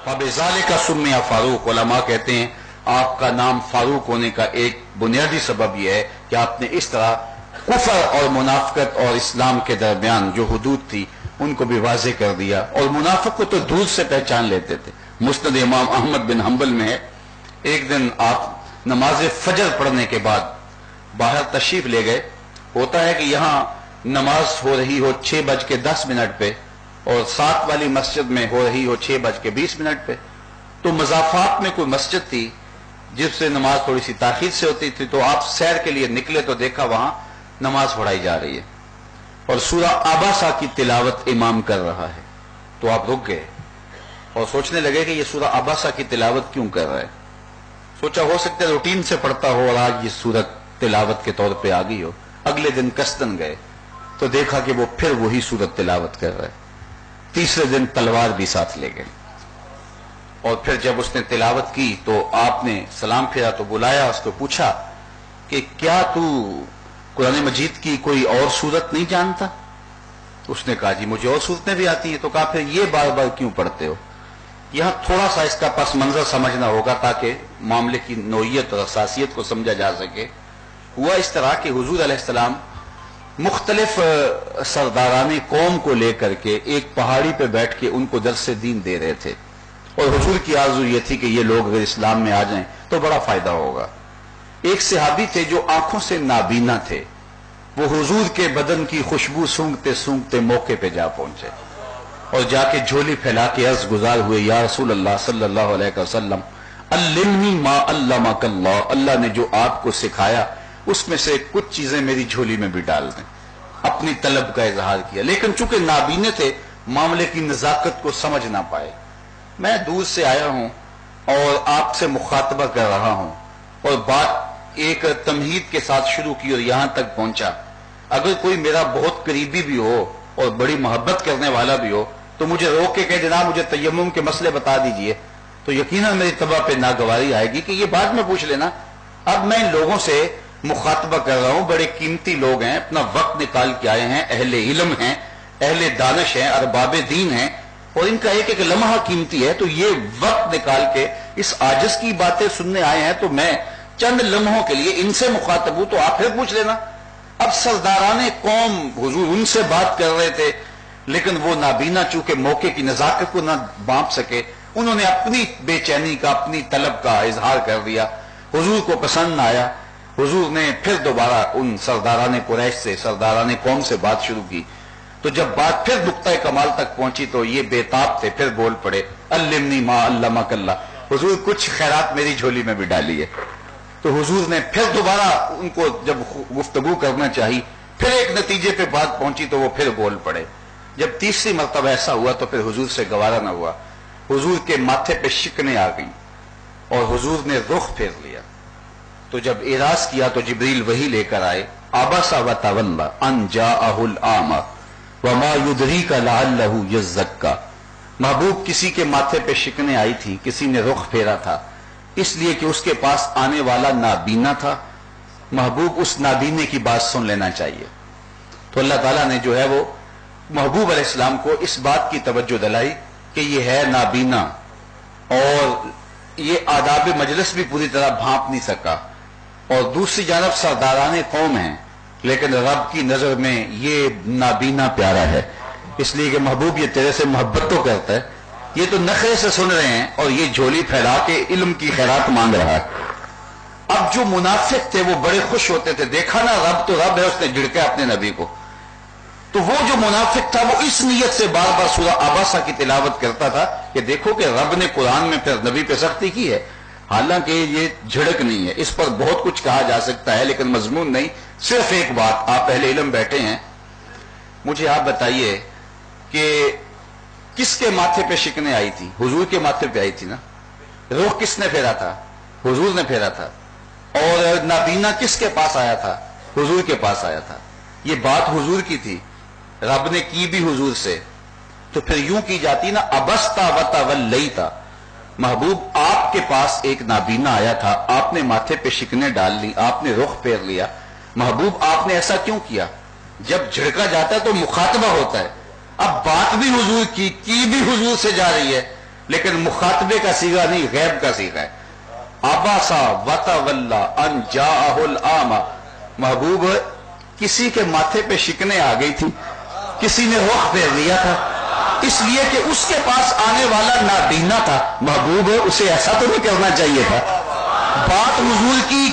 फबिज़ालिका सुम्मिया फारूक। उलमा कहते हैं आपका नाम फारूक होने का एक बुनियादी सबब यह है कि आपने इस तरह कुफर और मुनाफिकत और इस्लाम के दरमियान जो हुदूद थी उनको भी वाज़े कर दिया। और मुनाफिक को तो दूर से पहचान लेते थे। मुस्नद इमाम अहमद बिन हंबल में है, एक दिन आप नमाज फजर पढ़ने के बाद बाहर तशरीफ ले गए। होता है कि यहाँ नमाज हो रही हो 6:10 पे और साथ वाली मस्जिद में हो रही हो 6:20 पे, तो मजाफात में कोई मस्जिद थी जिससे नमाज थोड़ी सी ताखीर से होती थी। तो आप सैर के लिए निकले तो देखा वहां नमाज पढ़ाई जा रही है और सूरह आबासा की तिलावत इमाम कर रहा है। तो आप रुक गए और सोचने लगे कि ये सूरह आबासा की तिलावत क्यों कर रहा है। सोचा हो सकता है रूटीन से पढ़ता हो और आज ये सूरत तिलावत के तौर पे आ गई हो। अगले दिन कस्तन गए तो देखा कि वो फिर वही सूरत तिलावत कर रहा है। तीसरे दिन तलवार भी साथ ले गए और फिर जब उसने तिलावत की तो आपने सलाम फेरा तो बुलाया, उसको पूछा कि क्या तू कुरान मजीद की कोई और सूरत नहीं जानता? उसने कहा जी मुझे और सूरतें भी आती हैं। तो कहा फिर ये बार बार क्यों पढ़ते हो? यहां थोड़ा सा इसका पस मंजर समझना होगा ताकि मामले की नोयत और असासियत को समझा जा सके। हुआ इस तरह कि हुजूर अलैहिस्सलाम मुख्तलिफ सरदारानी कौम को लेकर के एक पहाड़ी पे बैठ के उनको दर्स दीन दे रहे थे और हुजूर की आरज़ू ये थी कि ये लोग अगर इस्लाम में आ जाएं तो बड़ा फायदा होगा। एक सहाबी थे जो आंखों से नाबीना थे, वो हुजूर के बदन की खुशबू सूंघते सूंघते मौके पे जा पहुंचे और जाके झोली फैला के अर्ज गुजार हुए, या रसूल अल्लाह सल्लल्लाहु अलैहि वसल्लम अल्लिमनी मा अल्लमकल्लाह, अल्लाह ने जो आपको सिखाया उसमें से कुछ चीजें मेरी झोली में भी डाल दें। अपनी तलब का इजहार किया, लेकिन चूंकि नाबीने थे मामले की नजाकत को समझ ना पाए। मैं दूर से आया हूं और आपसे मुखातबा कर रहा हूं और बात एक तमहीद के साथ शुरू की और यहां तक पहुंचा। अगर कोई मेरा बहुत करीबी भी हो और बड़ी मोहब्बत करने वाला भी हो तो मुझे रोक के कहे जनाब मुझे तयम्मुम के मसले बता दीजिए, तो यकीनन मेरी तबा पे नागवारी आएगी कि ये बाद में पूछ लेना। अब मैं इन लोगों से मुखातबा कर रहा हूं, बड़े कीमती लोग हैं, अपना वक्त निकाल के आए हैं, अहले इल्म हैं, अहले दानिश हैं, अरबाब दीन हैं और इनका एक एक लम्हा कीमती है। तो ये वक्त निकाल के इस आजिज की बातें सुनने आए हैं तो मैं चंद लम्हों के लिए इनसे मुखातब हूं, तो आप फिर पूछ लेना। अब सरदाराने कौम हुजूर उनसे बात कर रहे थे, लेकिन वो नाबीना चूंकि मौके की नजाकत को ना बांप सके, उन्होंने अपनी बेचैनी का अपनी तलब का इजहार कर दिया। हुजूर को पसंद आया। हुजूर ने फिर दोबारा उन सरदाराने कुरैश से, सरदाराने कौम से बात शुरू की। तो जब बात फिर नुक्ता कमाल तक पहुंची तो ये बेताब थे, फिर बोल पड़े अल्लिमनी मा अल्लमकल्लाह, हुजूर कुछ खैरात मेरी झोली में भी डाली है। तो हुजूर ने फिर दोबारा उनको जब गुफ्तगू करना चाहिए, फिर एक नतीजे पे बात पहुंची तो वो फिर बोल पड़े। जब तीसरी मरतबा ऐसा हुआ तो फिर हुजूर से गवारा न हुआ। हुजूर के माथे पे शिकने आ गई और हुजूर ने रुख फेर लिया। तो जब इराज किया तो जिब्रील वही लेकर आए, आबसा व तवल्ला अन जाअहुल आमा वमा युदरीका लअल्लहु यज़क्का। महबूब किसी के माथे पे शिकने आई थी, किसी ने रुख फेरा था, इसलिए कि उसके पास आने वाला नाबीना था। महबूब उस नाबीने की बात सुन लेना चाहिए। तो अल्लाह ताला ने जो है वो महबूब अलैहिस्सलाम को इस बात की तवज्जो दिलाई कि ये है नाबीना और ये आदाब मजलिस भी पूरी तरह भांप नहीं सका। और दूसरी जानब सरदाराने कौम है, लेकिन रब की नजर में ये नाबीना प्यारा है, इसलिए कि महबूब ये तेरे से मोहब्बत तो करता है। ये तो नखरे से सुन रहे हैं और ये झोली फैला के इल्म की खैरात मांग रहा है। अब जो मुनाफिक थे वो बड़े खुश होते थे, देखा ना रब तो रब है, उसने झिड़का अपने नबी को। तो वो जो मुनाफिक था वो इस नीयत से बार बार सूरह आबासा की तिलावत करता था कि देखो कि रब ने कुरान में फिर नबी पे सख्ती की है। हालांकि ये झिड़क नहीं है, इस पर बहुत कुछ कहा जा सकता है लेकिन मजमून नहीं। सिर्फ एक बात, आप पहले इल्म बैठे हैं, मुझे आप बताइए कि किसके माथे पे शिकने आई थी? हुजूर के माथे पे आई थी ना। रुख किसने फेरा था? हुजूर ने फेरा था। और नाबीना किसके पास आया था? हुजूर के पास आया था। ये बात हुजूर की थी, रब ने की भी हुजूर से। तो फिर यूं की जाती ना, अबस्ता वतवल्लैता, महबूब आपके पास एक नाबीना आया था, आपने माथे पे शिकने डाल ली, आपने रुख फेर लिया। महबूब आपने ऐसा क्यों किया? जब झिड़का जाता है तो मुखातबा होता है। अब बात भी हुजूर की भी हुजूर से जा रही है لیکن مخاطبے کا صیغہ نہیں، غیب کا صیغہ ہے. عباسا وتولا ان جاءہ الاعمى. محبوب کسی کے ماتھے پہ شکنیں آ گئی تھی، کسی نے رخ پھیر لیا تھا، اس لیے کہ اس کے پاس آنے والا نابینا تھا. محبوب اسے ایسا تو نہیں کرنا چاہیے تھا. بات حضور کی